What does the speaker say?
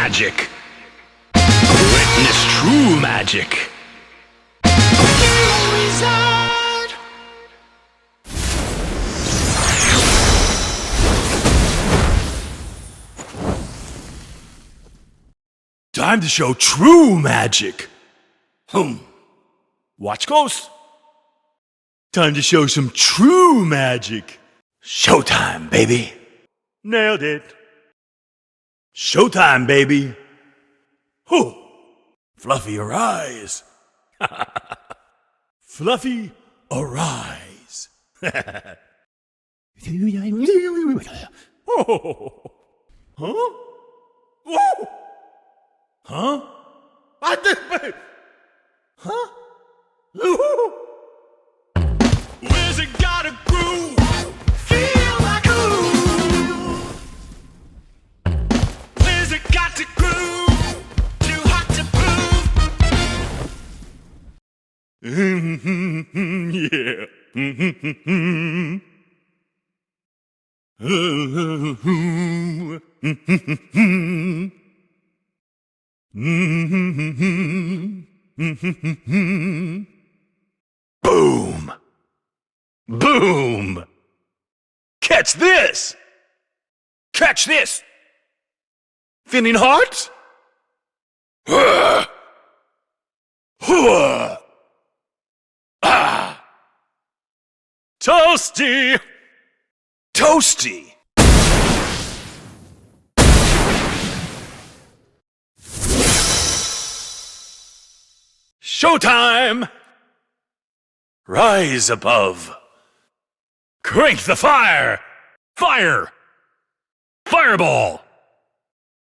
magic. Witness true magic. Time to show true magic. Watch close. Time to show some true magic. Showtime, baby. Nailed it. Showtime, baby. Whew. Fluffy, arise. Fluffy, arise. Oh. Huh? Whoa. Huh? I did. Huh? Where's it got a groove? Feel like ooh. Where's it got to groove? Too hot to prove. Yeah. Boom! Boom! Catch this! Catch this! Feeling hot? Ah! Toasty! Toasty! Showtime! Rise above. Crank the fire! Fire! Fireball!